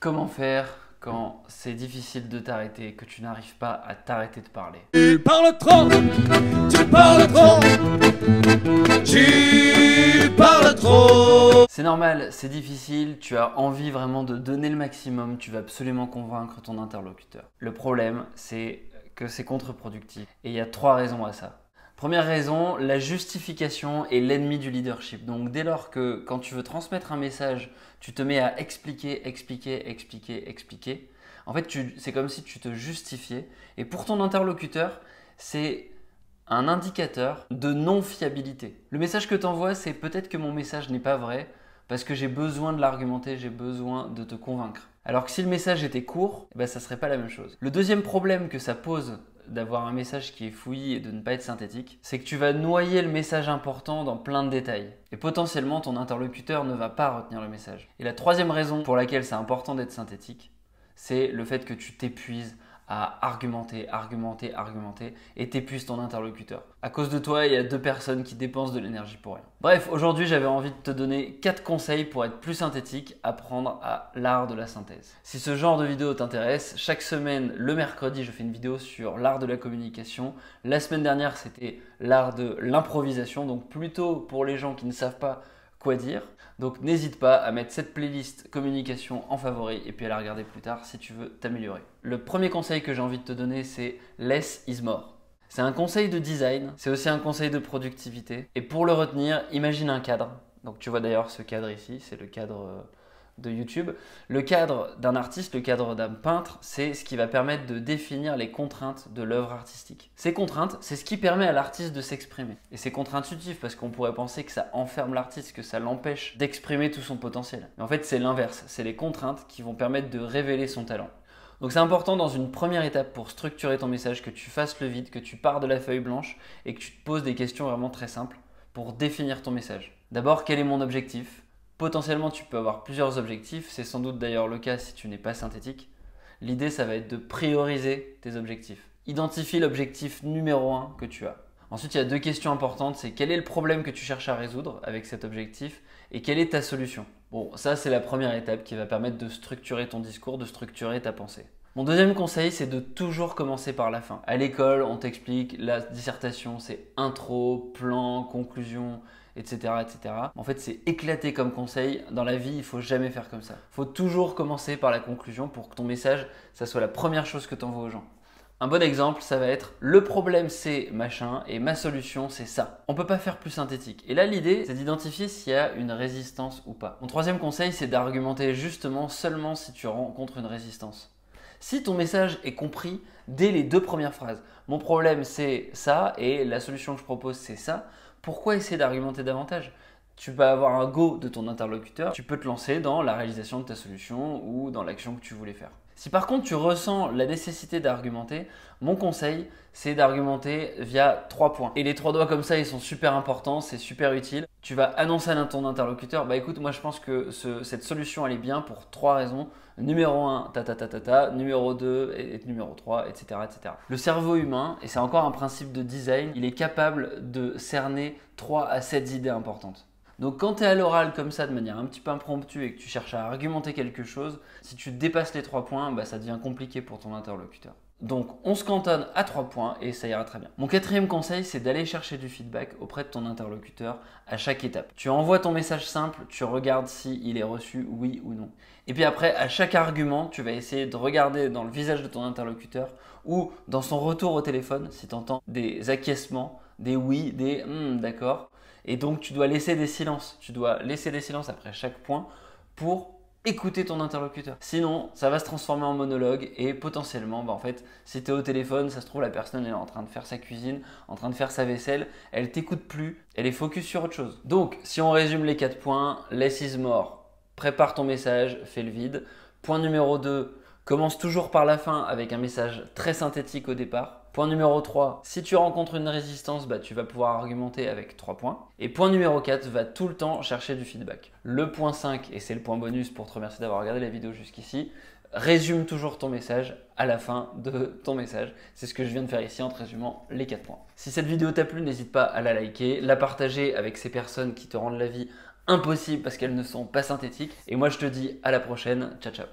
Comment faire quand c'est difficile de t'arrêter, que tu n'arrives pas à t'arrêter de parler? Tu parles trop, tu parles trop, tu parles trop. C'est normal, c'est difficile, tu as envie vraiment de donner le maximum, tu vas absolument convaincre ton interlocuteur. Le problème, c'est que c'est contre-productif. Et il y a 3 raisons à ça. Première raison, la justification est l'ennemi du leadership. Donc dès lors que quand tu veux transmettre un message, tu te mets à expliquer, en fait c'est comme si tu te justifiais. Et pour ton interlocuteur, c'est un indicateur de non-fiabilité. Le message que tu envoies, c'est peut-être que mon message n'est pas vrai parce que j'ai besoin de l'argumenter, j'ai besoin de te convaincre. Alors que si le message était court, ça ne serait pas la même chose. Le deuxième problème que ça pose d'avoir un message qui est fouillis et de ne pas être synthétique, c'est que tu vas noyer le message important dans plein de détails. Et potentiellement, ton interlocuteur ne va pas retenir le message. Et la troisième raison pour laquelle c'est important d'être synthétique, c'est le fait que tu t'épuises à argumenter et t'épuises ton interlocuteur. À cause de toi, il y a 2 personnes qui dépensent de l'énergie pour rien. Bref, aujourd'hui, j'avais envie de te donner 4 conseils pour être plus synthétique, apprendre à l'art de la synthèse. Si ce genre de vidéo t'intéresse, chaque semaine, le mercredi, je fais une vidéo sur l'art de la communication. La semaine dernière, c'était l'art de l'improvisation, donc plutôt pour les gens qui ne savent pas quoi dire. Donc n'hésite pas à mettre cette playlist communication en favori et puis à la regarder plus tard si tu veux t'améliorer. Le premier conseil que j'ai envie de te donner, c'est less is more. C'est un conseil de design, c'est aussi un conseil de productivité. Et pour le retenir, imagine un cadre. Donc tu vois d'ailleurs ce cadre ici, c'est le cadre de YouTube. Le cadre d'un artiste, le cadre d'un peintre, c'est ce qui va permettre de définir les contraintes de l'œuvre artistique. Ces contraintes, c'est ce qui permet à l'artiste de s'exprimer. Et c'est contre-intuitif parce qu'on pourrait penser que ça enferme l'artiste, que ça l'empêche d'exprimer tout son potentiel. Mais en fait, c'est l'inverse. C'est les contraintes qui vont permettre de révéler son talent. Donc c'est important dans une première étape pour structurer ton message que tu fasses le vide, que tu pars de la feuille blanche et que tu te poses des questions vraiment très simples pour définir ton message. D'abord, quel est mon objectif ? Potentiellement, tu peux avoir plusieurs objectifs. C'est sans doute d'ailleurs le cas si tu n'es pas synthétique. L'idée, ça va être de prioriser tes objectifs. Identifie l'objectif numéro 1 que tu as. Ensuite, il y a 2 questions importantes. C'est quel est le problème que tu cherches à résoudre avec cet objectif et quelle est ta solution? Bon, ça, c'est la première étape qui va permettre de structurer ton discours, de structurer ta pensée. Mon deuxième conseil, c'est de toujours commencer par la fin. À l'école, on t'explique la dissertation, c'est intro, plan, conclusion, etc. En fait, c'est éclaté comme conseil. Dans la vie, il ne faut jamais faire comme ça. Il faut toujours commencer par la conclusion pour que ton message, ça soit la première chose que tu envoies aux gens. Un bon exemple, ça va être le problème c'est machin et ma solution c'est ça. On ne peut pas faire plus synthétique. Et là, l'idée, c'est d'identifier s'il y a une résistance ou pas. Mon troisième conseil, c'est d'argumenter justement seulement si tu rencontres une résistance. Si ton message est compris dès les 2 premières phrases, mon problème c'est ça et la solution que je propose c'est ça, pourquoi essayer d'argumenter davantage? Tu vas avoir un go de ton interlocuteur, tu peux te lancer dans la réalisation de ta solution ou dans l'action que tu voulais faire. Si par contre tu ressens la nécessité d'argumenter, mon conseil c'est d'argumenter via 3 points. Et les 3 doigts comme ça, ils sont super importants, c'est super utile. Tu vas annoncer à ton interlocuteur, écoute, moi je pense que cette solution elle est bien pour 3 raisons. Numéro 1, numéro 2 et numéro 3, etc. Le cerveau humain, et c'est encore un principe de design, il est capable de cerner 3 à 7 idées importantes. Donc quand tu es à l'oral comme ça de manière un petit peu impromptue et que tu cherches à argumenter quelque chose, si tu dépasses les 3 points, ça devient compliqué pour ton interlocuteur. Donc on se cantonne à 3 points et ça ira très bien. Mon 4e conseil, c'est d'aller chercher du feedback auprès de ton interlocuteur à chaque étape. Tu envoies ton message simple, tu regardes s'il est reçu, oui ou non. Et puis après, à chaque argument, tu vas essayer de regarder dans le visage de ton interlocuteur ou dans son retour au téléphone si tu entends des acquiescements, des oui, des d'accord. Et donc tu dois laisser des silences. Tu dois laisser des silences après chaque point pour écouter ton interlocuteur. Sinon, ça va se transformer en monologue et potentiellement, en fait, si tu es au téléphone, ça se trouve la personne est en train de faire sa cuisine, en train de faire sa vaisselle, elle t'écoute plus, elle est focus sur autre chose. Donc, si on résume les 4 points, less is more. Prépare ton message, fais le vide. Point numéro 2, commence toujours par la fin avec un message très synthétique au départ. Point numéro 3, si tu rencontres une résistance, tu vas pouvoir argumenter avec 3 points. Et point numéro 4, va tout le temps chercher du feedback. Le point 5, et c'est le point bonus pour te remercier d'avoir regardé la vidéo jusqu'ici, résume toujours ton message à la fin de ton message. C'est ce que je viens de faire ici en te résumant les 4 points. Si cette vidéo t'a plu, n'hésite pas à la liker, la partager avec ces personnes qui te rendent la vie impossible parce qu'elles ne sont pas synthétiques. Et moi je te dis à la prochaine, ciao ciao.